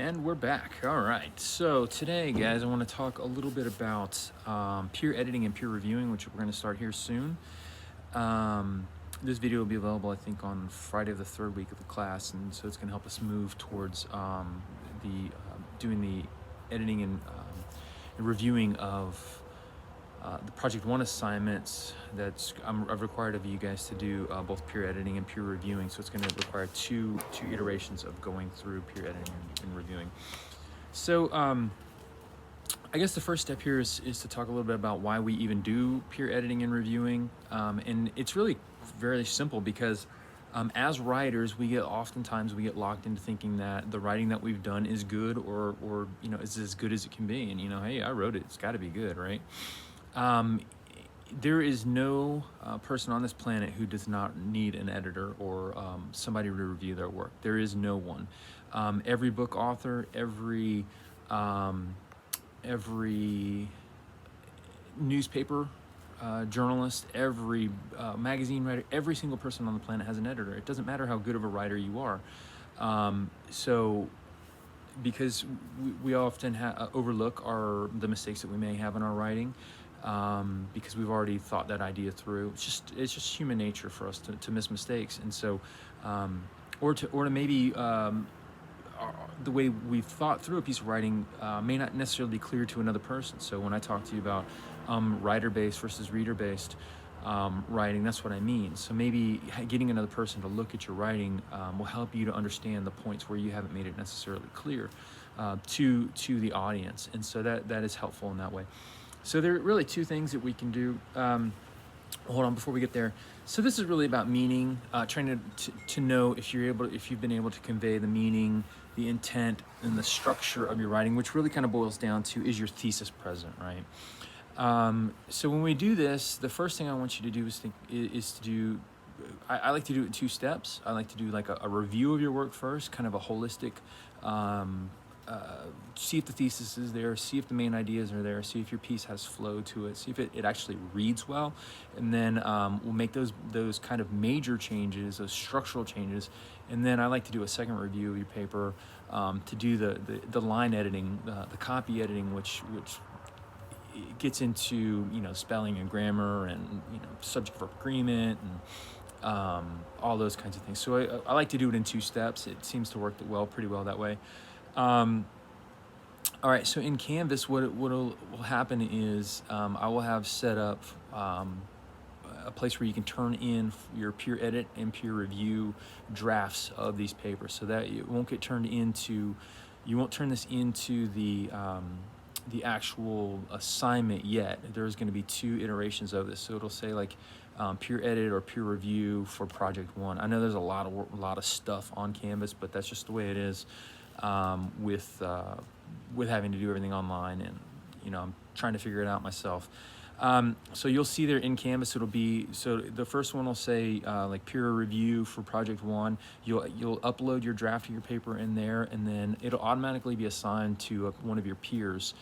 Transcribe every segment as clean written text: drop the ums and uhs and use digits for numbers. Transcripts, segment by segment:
And we're back. All right. So today, guys, I want to talk a little bit about peer editing and peer reviewing, which we're going to start here soon. This video will be available, I think, on Friday of the third week of the class, and so it's going to help us move towards doing the editing and reviewing of the Project 1 assignments that I've required of you guys to do both peer editing and peer reviewing. So it's going to require two iterations of going through peer editing and reviewing. So I guess the first step here is to talk a little bit about why we even do peer editing and reviewing. And it's really very simple because as writers, oftentimes we get locked into thinking that the writing that we've done is good or is as good as it can be. And hey, I wrote it, it's got to be good, right? There is no person on this planet who does not need an editor or somebody to review their work. There is no one. Every book author, every newspaper journalist, every magazine writer, every single person on the planet has an editor. It doesn't matter how good of a writer you are. Because we often overlook the mistakes that we may have in our writing, because we've already thought that idea through. It's just human nature for us to miss mistakes, and so or to maybe the way we've thought through a piece of writing may not necessarily be clear to another person. So when I talk to you about writer-based versus reader-based writing, that's what I mean. So maybe getting another person to look at your writing will help you to understand the points where you haven't made it necessarily clear to the audience, and so that is helpful in that way. So there are really two things that we can do. Hold on, before we get there. So this is really about meaning, trying to know if you've been able to convey the meaning, the intent, and the structure of your writing, which really kind of boils down to, is your thesis present, right? So when we do this, the first thing I want you to do I like to do it in two steps. I like to do like a review of your work first, kind of a holistic, see if the thesis is there, see if the main ideas are there, see if your piece has flow to it, see if it actually reads well, and then we'll make those kind of major changes, those structural changes, and then I like to do a second review of your paper to do the line editing, the copy editing, which gets into spelling and grammar and subject verb agreement and all those kinds of things. So I like to do it in two steps. It seems to work pretty well that way. All right, so in Canvas, what will happen is I will have set up a place where you can turn in your peer edit and peer review drafts of these papers, so that it won't get turned into, you won't turn this into the actual assignment yet. There's going to be two iterations of this, so it'll say like peer edit or peer review for Project 1. I know there's a lot of stuff on Canvas, but that's just the way it is with having to do everything online, and I'm trying to figure it out myself. So you'll see there in Canvas, so the first one will say like peer review for Project 1. You'll upload your draft of your paper in there, and then it'll automatically be assigned to one of your peers.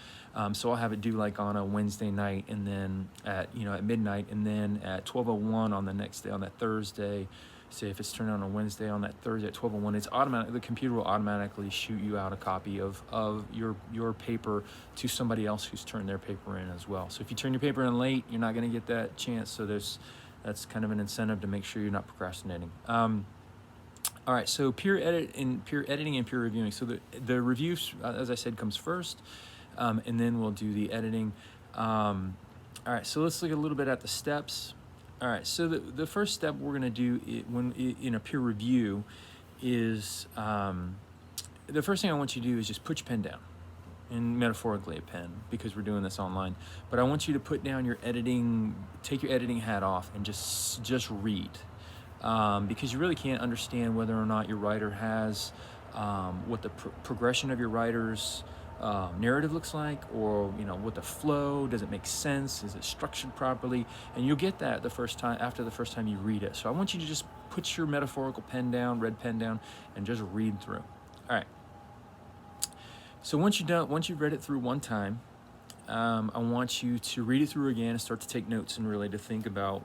So I'll have it due like on a Wednesday night, and then at midnight, and then at 12:01 on the next day, on that Thursday. Say if it's turned on a Wednesday, on that Thursday at 12:01, it's automatic. The computer will automatically shoot you out a copy of your paper to somebody else who's turned their paper in as well. So if you turn your paper in late, you're not going to get that chance. So that's kind of an incentive to make sure you're not procrastinating. All right, so peer editing and peer reviewing. So the review, as I said, comes first, and then we'll do the editing. All right, so let's look a little bit at the steps. All right, so the first step we're going to do in a peer review is the first thing I want you to do is just put your pen down, and metaphorically a pen, because we're doing this online. But I want you to put down your editing, take your editing hat off, and just read, because you really can't understand whether or not your writer has what the progression of your writer's narrative looks like, or what the flow, does it make sense, is it structured properly, and you'll get that after the first time you read it. So I want you to just put your metaphorical pen down, red pen down, and just read through. All right, so once you've read it through one time, I want you to read it through again and start to take notes, and really to think about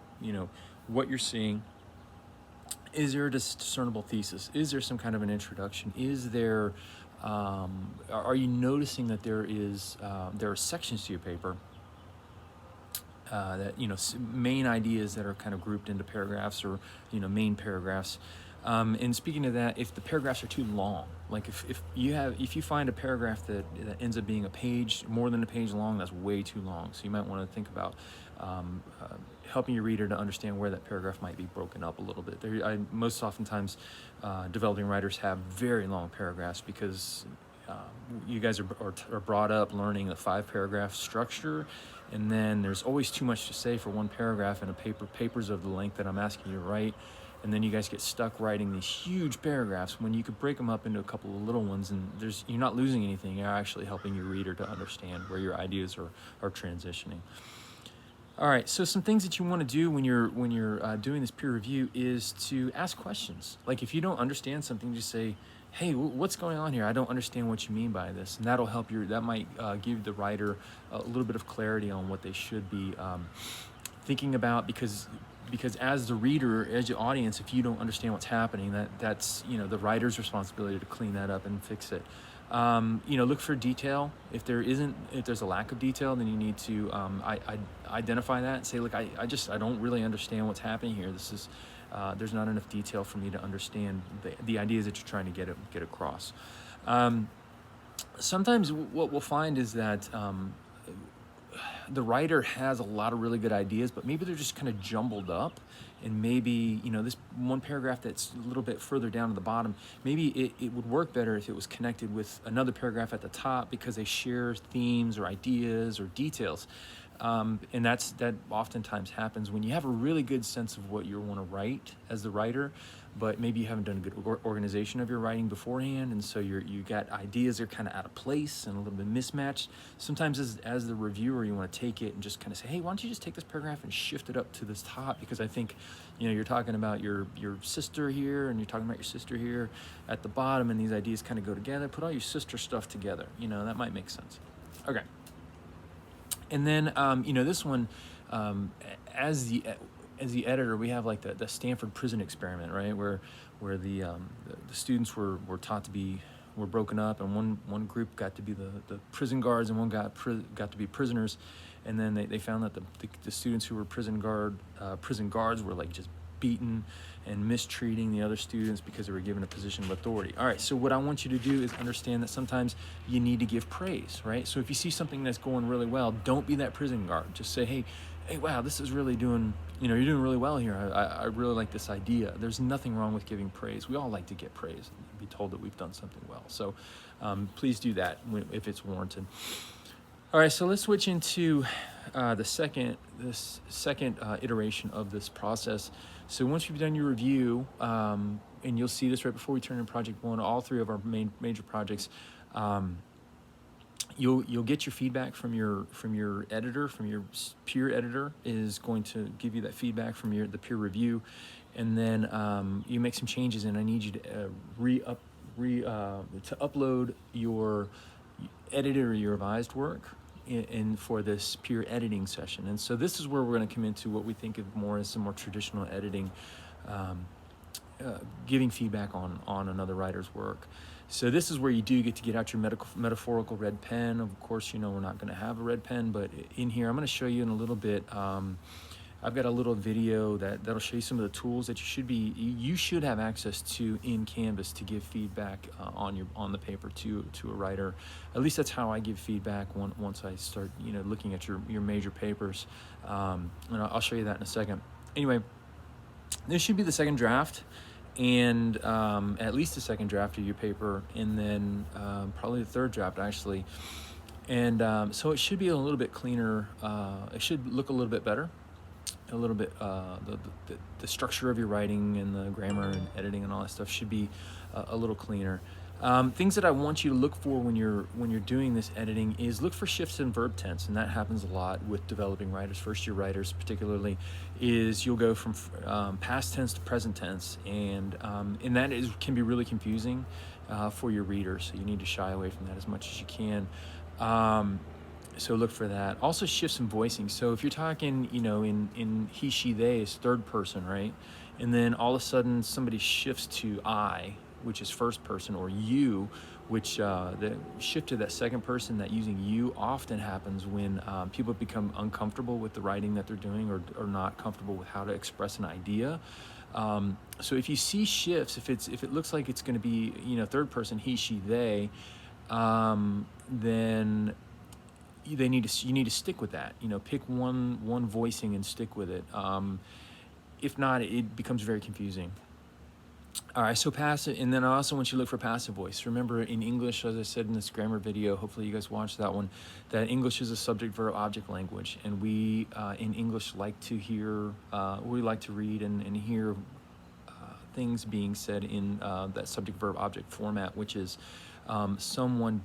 what you're seeing, Is there a discernible thesis? Is there some kind of an introduction? Is there Are you noticing that there are sections to your paper that, main ideas that are kind of grouped into paragraphs, or main paragraphs? And speaking of that, if the paragraphs are too long, like if you find a paragraph that ends up being a page, more than a page long, that's way too long. So you might want to think about helping your reader to understand where that paragraph might be broken up a little bit. Most oftentimes, developing writers have very long paragraphs because you guys are brought up learning a 5-paragraph structure, and then there's always too much to say for one paragraph in a papers of the length that I'm asking you to write. And then you guys get stuck writing these huge paragraphs when you could break them up into a couple of little ones, and you're not losing anything. You're actually helping your reader to understand where your ideas are transitioning. All right, so some things that you want to do when you're doing this peer review is to ask questions. Like if you don't understand something, just say, "Hey, what's going on here? I don't understand what you mean by this," and that'll help that might give the writer a little bit of clarity on what they should be thinking about, because as the reader, as the audience, if you don't understand what's happening, that's the writer's responsibility to clean that up and fix it. Look for detail. If there's a lack of detail, then you need to identify that and say, look, I don't really understand what's happening here. This is there's not enough detail for me to understand the ideas that you're trying to get across. Sometimes what we'll find is that the writer has a lot of really good ideas, but maybe they're just kind of jumbled up, and maybe this one paragraph that's a little bit further down to the bottom, maybe it would work better if it was connected with another paragraph at the top, because they share themes or ideas or details. And that oftentimes happens when you have a really good sense of what you want to write as the writer, but maybe you haven't done a good organization of your writing beforehand, and so you got ideas that are kind of out of place and a little bit mismatched. Sometimes as the reviewer, you want to take it and just kind of say, hey, why don't you just take this paragraph and shift it up to this top, because I think you're talking about your sister here, and you're talking about your sister here at the bottom, and these ideas kind of go together. Put all your sister stuff together. That might make sense. Okay. And then, this one, as the editor, we have like the Stanford prison experiment, right? Where the students were broken up, and one group got to be the prison guards, and one got to be prisoners. And then they found that the students who were prison guards were like just beaten and mistreating the other students because they were given a position of authority. All right, so what I want you to do is understand that sometimes you need to give praise, right? So if you see something that's going really well, don't be that prison guard. Just say, hey, wow, this is really you're doing really well here. I really like this idea. There's nothing wrong with giving praise. We all like to get praise and be told that we've done something well. So please do that if it's warranted. All right, so let's switch into the second iteration of this process. So once you've done your review, and you'll see this right before we turn to project one, all 3 of our major projects, you'll get your feedback from your editor, from your peer editor is going to give you that feedback from the peer review, and then you make some changes, and I need you to to upload your edited or your revised work in for this peer editing session. And so this is where we're going to come into what we think of more as some more traditional editing, giving feedback on another writer's work. So this is where you do get to get out your metaphorical red pen. Of course, we're not going to have a red pen, but in here I'm going to show you in a little bit. I've got a little video that'll show you some of the tools that you should have access to in Canvas to give feedback on the paper to a writer. At least that's how I give feedback once I start looking at your major papers, and I'll show you that in a second. Anyway, this should be the second draft, and at least the second draft of your paper, and then probably the third draft actually. And so it should be a little bit cleaner. It should look a little bit better. A little bit, the structure of your writing and the grammar and editing and all that stuff should be a little cleaner. Things that I want you to look for when you're doing this editing is look for shifts in verb tense, and that happens a lot with developing writers, first-year writers particularly. Is you'll go from past tense to present tense, and that can be really confusing for your readers. So you need to shy away from that as much as you can. So look for that. Also shifts in voicing. So if you're talking, in he, she, they, it's third person, right? And then all of a sudden somebody shifts to I. which is first person, or you, which the shift to that second person, that using you often happens when people become uncomfortable with the writing that they're doing, or not comfortable with how to express an idea. So if you see shifts, if it looks like it's going to be, third person, he, she, they, then you need to stick with that. Pick one voicing and stick with it. If not, it becomes very confusing. All right, so passive, and then I also want you to look for passive voice. Remember, in English, as I said in this grammar video, hopefully you guys watched that one, that English is a subject-verb-object language, and we in English like to hear, we like to read and hear things being said in that subject-verb-object format, which is someone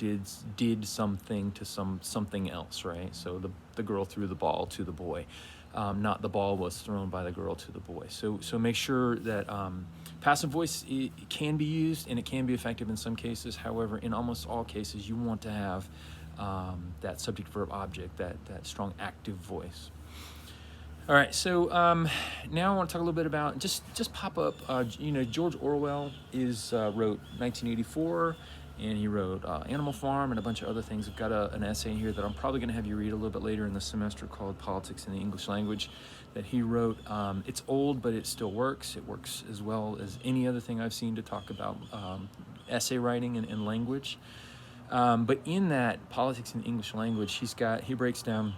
did something to something else, right? So the girl threw the ball to the boy. Not the ball was thrown by the girl to the boy. So make sure that passive voice, it can be used and it can be effective in some cases. However, in almost all cases, you want to have that subject verb object, that strong active voice. All right, so now I want to talk a little bit about, just pop up, George Orwell wrote 1984, and he wrote Animal Farm and a bunch of other things. I've got an essay here that I'm probably going to have you read a little bit later in the semester called Politics in the English Language that he wrote. It's old, but it still works. It works as well as any other thing I've seen to talk about essay writing and language. But in that Politics in the English Language, he breaks down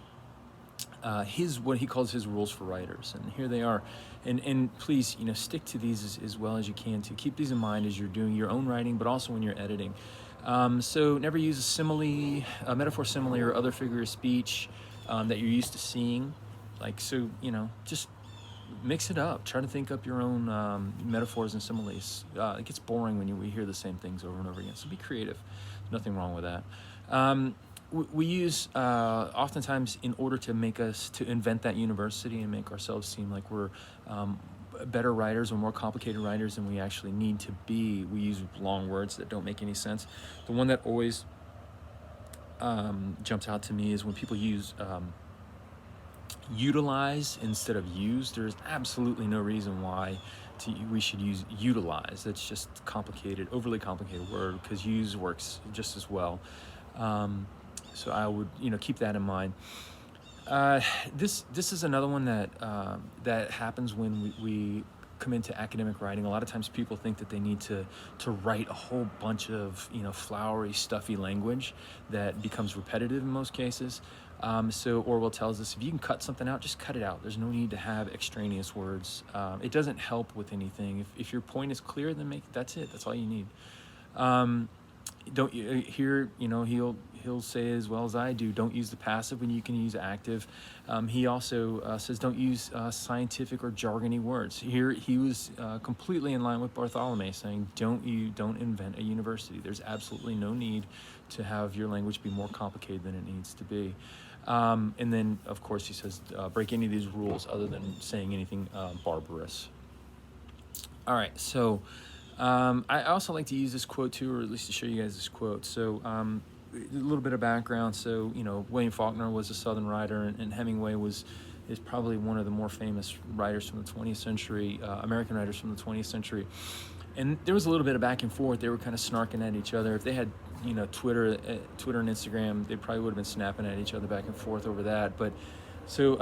what he calls his rules for writers, and here they are. And please, stick to these as well as you can, to keep these in mind as you're doing your own writing, but also when you're editing. So never use a simile, a metaphor, simile, or other figure of speech that you're used to seeing. Just mix it up. Try to think up your own metaphors and similes. It gets boring when we hear the same things over and over again. So be creative. There's nothing wrong with that. We use oftentimes, in order to invent that university and make ourselves seem like we're better writers or more complicated writers than we actually need to be, we use long words that don't make any sense. The one that always jumps out to me is when people use utilize instead of use. There's absolutely no reason why we should use utilize. That's just overly complicated word, because use works just as well. So I would, keep that in mind. This is another one that happens when we come into academic writing. A lot of times people think that they need to write a whole bunch of flowery, stuffy language that becomes repetitive in most cases. So Orwell tells us, if you can cut something out, just cut it out. There's no need to have extraneous words. It doesn't help with anything. If your point is clear, then that's it. That's all you need. Don't here, he'll say, as well as I do, don't use the passive when you can use active. He also says don't use scientific or jargony words. Here he was completely in line with Bartholomew, saying don't invent a university. There's absolutely no need to have your language be more complicated than it needs to be. And then, of course, he says break any of these rules other than saying anything barbarous. All right, so I also like to use this quote too, or at least to show you guys this quote. So a little bit of background. So William Faulkner was a Southern writer, and Hemingway is probably one of the more famous writers from the 20th century, American writers from the 20th century. And there was a little bit of back and forth. They were kind of snarking at each other. If they had Twitter and Instagram, they probably would have been snapping at each other back and forth over that. But so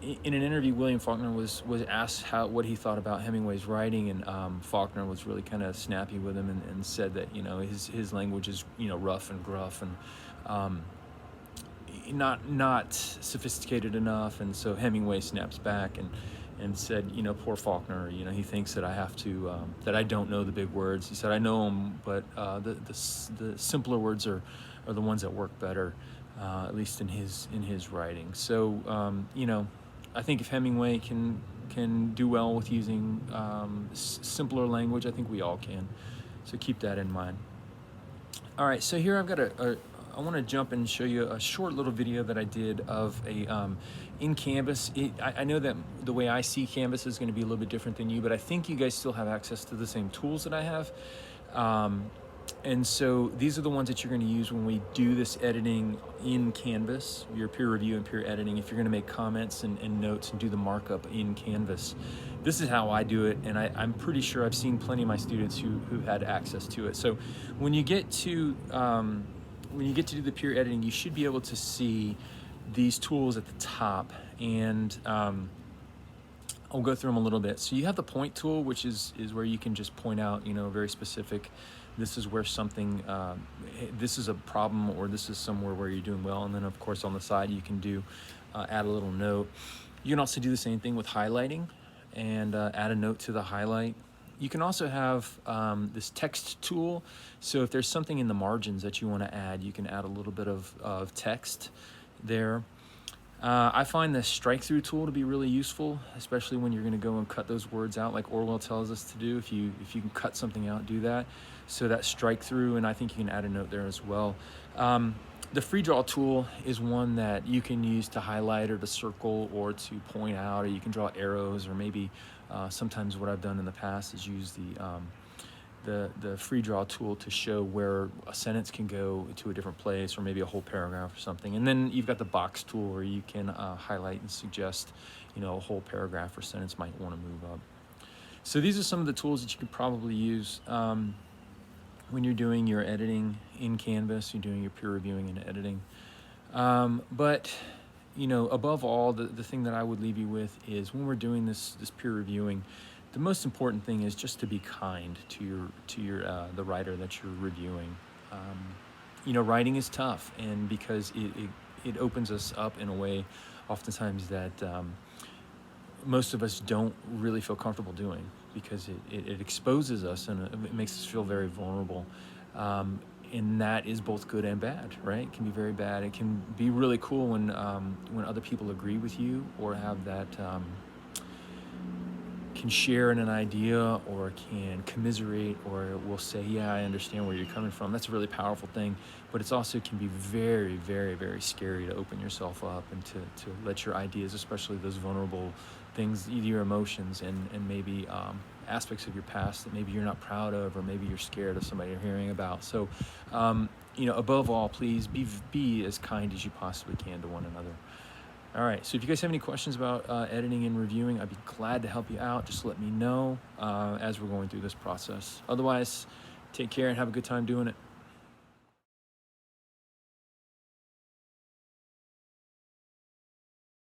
in an interview, William Faulkner was asked what he thought about Hemingway's writing, and Faulkner was really kind of snappy with him and said that his language is rough and gruff and not sophisticated enough. And so Hemingway snaps back and said, poor Faulkner, he thinks that I have to that I don't know the big words. He said, I know them, but the simpler words are the ones that work better. At least in his writing. So I think if Hemingway can do well with using simpler language, I think we all can. So keep that in mind. All right, so here I've got I want to jump and show you a short little video that I did of in Canvas. I know that the way I see Canvas is going to be a little bit different than you, but I think you guys still have access to the same tools that I have. And so these are the ones that you're going to use when we do this editing in Canvas, your peer review and peer editing, if you're going to make comments and notes and do the markup in Canvas. This is how I do it, and I'm pretty sure I've seen plenty of my students who've had access to it. So when you get to do the peer editing, you should be able to see these tools at the top, and I'll go through them a little bit. So you have the point tool, which is where you can just point out, very specific. This is where something, this is a problem, or this is somewhere where you're doing well. And then of course on the side you can do, add a little note. You can also do the same thing with highlighting and add a note to the highlight. You can also have this text tool. So if there's something in the margins that you want to add, you can add a little bit of text there. I find the strike through tool to be really useful, especially when you're going to go and cut those words out like Orwell tells us to do. If you can cut something out, do that. So that strike through, and I think you can add a note there as well. The free draw tool is one that you can use to highlight or to circle or to point out, or you can draw arrows, or maybe sometimes what I've done in the past is use the free draw tool to show where a sentence can go to a different place, or maybe a whole paragraph or something. And then you've got the box tool where you can highlight and suggest, a whole paragraph or sentence might want to move up. So these are some of the tools that you could probably use when you're doing your editing in Canvas, you're doing your peer reviewing and editing. But above all, the thing that I would leave you with is when we're doing this peer reviewing, the most important thing is just to be kind to your the writer that you're reviewing. Writing is tough, and because it opens us up in a way oftentimes that most of us don't really feel comfortable doing, because it exposes us and it makes us feel very vulnerable. And that is both good and bad, right? It can be very bad. It can be really cool when other people agree with you, or have that can share in an idea, or can commiserate, or will say, yeah, I understand where you're coming from. That's a really powerful thing, but it's also can be very, very, very scary to open yourself up and to let your ideas, especially those vulnerable things, your emotions and maybe aspects of your past that maybe you're not proud of, or maybe you're scared of somebody hearing about. So, above all, please be as kind as you possibly can to one another. All right, so if you guys have any questions about editing and reviewing, I'd be glad to help you out. Just let me know as we're going through this process. Otherwise, take care and have a good time doing it.